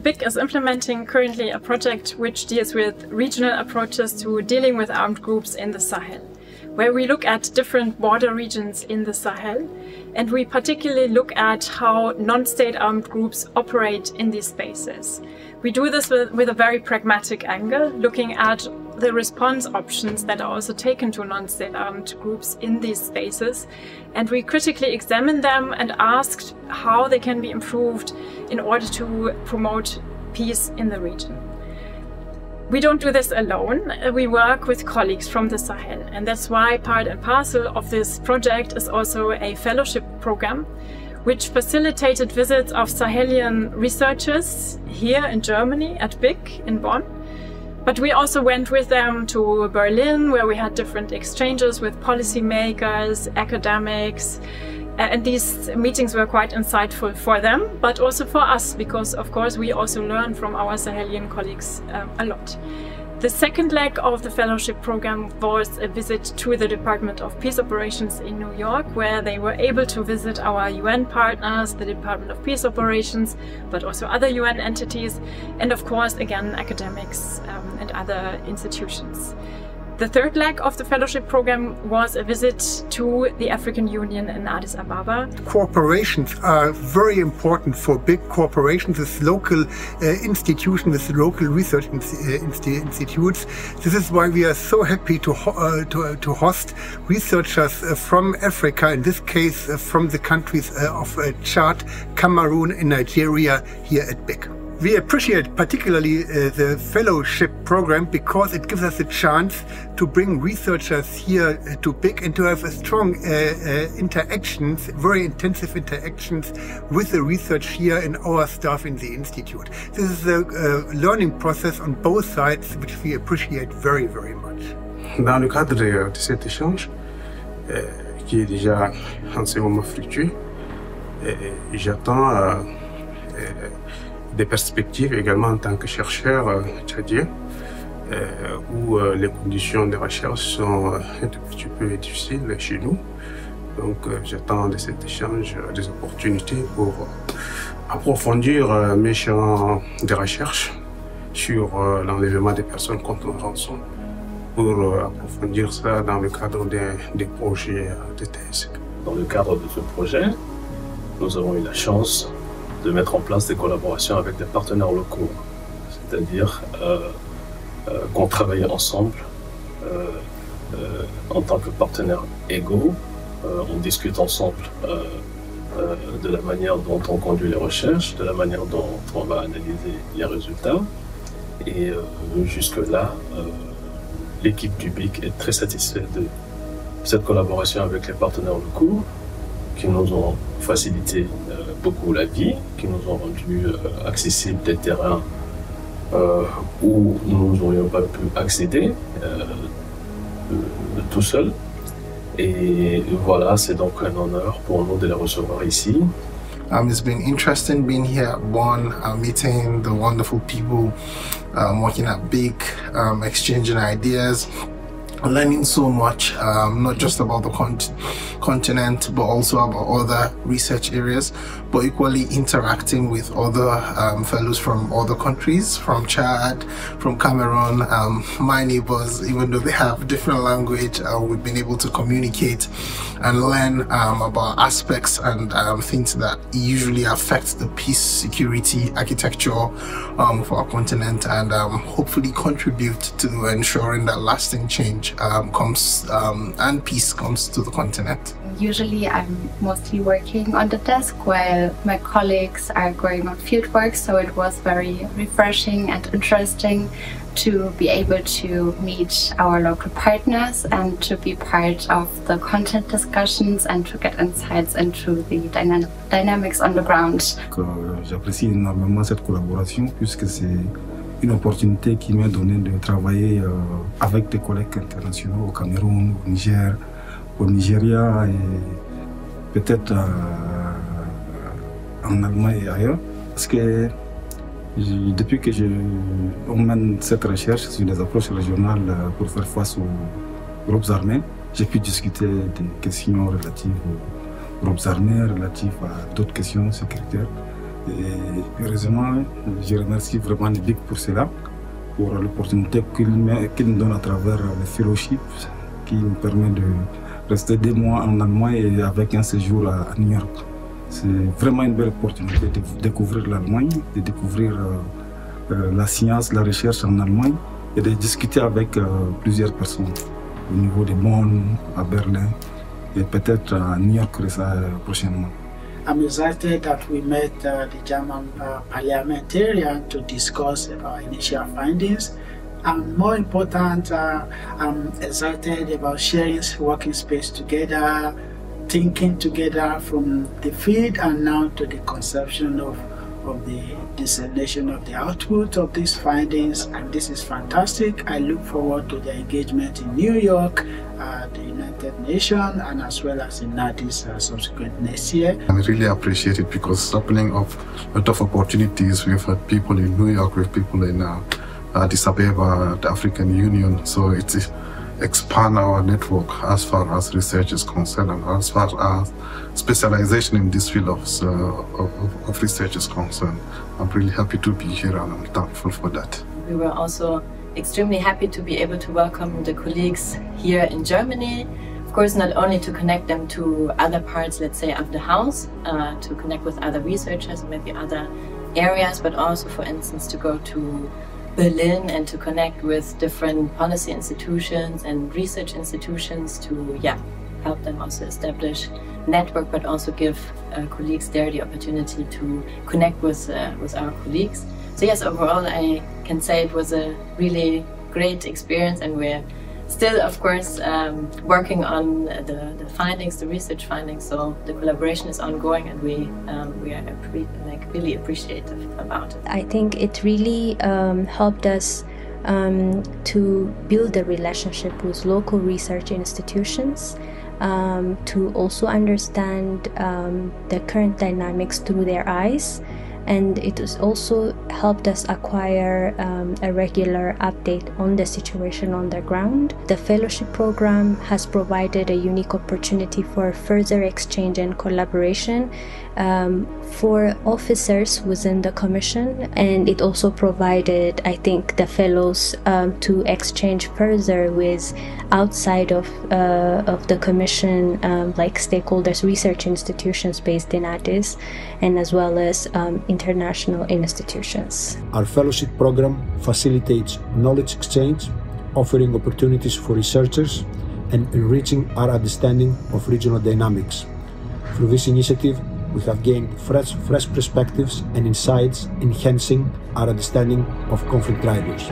BIC is implementing currently a project which deals with regional approaches to dealing with armed groups in the Sahel, where we look at different border regions in the Sahel, and we particularly look at how non-state armed groups operate in these spaces. We do this with a very pragmatic angle, looking at the response options that are also taken to non-state armed groups in these spaces, and we critically examine them and asked how they can be improved in order to promote peace in the region. We don't do this alone. We work with colleagues from the Sahel, and that's why part and parcel of this project is also a fellowship program which facilitated visits of Sahelian researchers here in Germany at BIC in Bonn. But we also went with them to Berlin, where we had different exchanges with policymakers, academics, and these meetings were quite insightful for them, but also for us, because of course we also learn from our Sahelian colleagues a lot. The second leg of the fellowship program was a visit to the Department of Peace Operations in New York, where they were able to visit our UN partners, the Department of Peace Operations, but also other UN entities, and of course, again, academics and other institutions. The third leg of the fellowship program was a visit to the African Union in Addis Ababa. Cooperations are very important for big corporations with local institutions, with local research institutes. This is why we are so happy to host researchers from Africa, in this case from the countries of Chad, Cameroon and Nigeria here at BIC. We appreciate particularly the fellowship program because it gives us a chance to bring researchers here to BIC and to have a strong interactions, very intensive interactions with the research here and our staff in the institute. This is a learning process on both sides which we appreciate very, very much. Dans le cadre de cet échange, qui est déjà en ce moment fructueux, j'attends des perspectives également en tant que chercheur tchadien, où les conditions de recherche sont un tout petit peu difficiles chez nous. Donc j'attends de cet échange des opportunités pour approfondir mes champs de recherche sur l'enlèvement des personnes contre rançon, pour approfondir ça dans le cadre des projets de thèse. Dans le cadre de ce projet, nous avons eu la chance de mettre en place des collaborations avec des partenaires locaux, c'est-à-dire qu'on travaille ensemble en tant que partenaires égaux, on discute ensemble de la manière dont on conduit les recherches, de la manière dont on va analyser les résultats, et jusque-là, l'équipe du BIC est très satisfaite de cette collaboration avec les partenaires locaux qui nous ont facilité beaucoup la vie, qui nous ont rendu accessibles des terrains où nous n'aurions pas pu accéder tout seul. Et voilà, c'est donc un honneur pour nous de les recevoir ici. It's been interesting being here at Bonn, meeting the wonderful people, working at BIC, exchanging ideas, learning so much, not just about the continent, but also about other research areas, but equally interacting with other fellows from other countries, from Chad, from Cameroon, my neighbors. Even though they have different language, we've been able to communicate and learn about aspects and things that usually affect the peace, security, architecture of our continent, and hopefully contribute to ensuring that lasting change comes and peace comes to the continent. Usually I'm mostly working on the desk while my colleagues are going on field work, so it was very refreshing and interesting to be able to meet our local partners and to be part of the content discussions and to get insights into the dynamics on the ground. J'apprécie énormément cette collaboration puisque c'est une opportunité qui m'est donnée de travailler avec des collègues internationaux au Cameroun, au Niger, au Nigeria et peut-être en Allemagne et ailleurs. Parce que depuis que on mène cette recherche sur des approches régionales pour faire face aux groupes armés, j'ai pu discuter des questions relatives aux groupes armés, relatives à d'autres questions sécuritaires. Et heureusement, je remercie vraiment les BIC pour cela, pour l'opportunité qu'il nous donne à travers le fellowship qui me permet de rester 2 mois en Allemagne et avec un séjour à New York. C'est vraiment une belle opportunité de découvrir l'Allemagne, de découvrir la science, la recherche en Allemagne et de discuter avec plusieurs personnes au niveau de Bonn, à Berlin et peut-être à New York prochainement. I'm excited that we met the German parliamentarian to discuss our initial findings. And more important, I'm excited about sharing working space together, thinking together from the field and now to the conception of the dissemination of the output of these findings. And this is fantastic. I look forward to the engagement in New York, the United Nations, and as well as in NADIS subsequent next year. I really appreciate it because opening up a lot of opportunities. We've had people in New York, with people in Addis Ababa, the African Union, so it expand our network as far as research is concerned and as far as specialization in this field of research is concerned. I'm really happy to be here and I'm thankful for that. We were also extremely happy to be able to welcome the colleagues here in Germany. Of course, not only to connect them to other parts, let's say, of the house, to connect with other researchers, maybe other areas, but also, for instance, to go to Berlin and to connect with different policy institutions and research institutions to help them also establish network, but also give colleagues there the opportunity to connect with our colleagues. So yes, overall I can say it was a really great experience, and we're still, of course, working on the findings, the research findings. So the collaboration is ongoing, and we are really appreciative about it. I think it really helped us to build a relationship with local research institutions, to also understand the current dynamics through their eyes. And it has also helped us acquire a regular update on the situation on the ground. The fellowship program has provided a unique opportunity for further exchange and collaboration for officers within the Commission, and it also provided, I think, the fellows to exchange further with outside of the Commission, like stakeholders, research institutions based in Addis, and as well as international institutions. Our fellowship program facilitates knowledge exchange, offering opportunities for researchers and enriching our understanding of regional dynamics. Through this initiative, we have gained fresh perspectives and insights, enhancing our understanding of conflict drivers.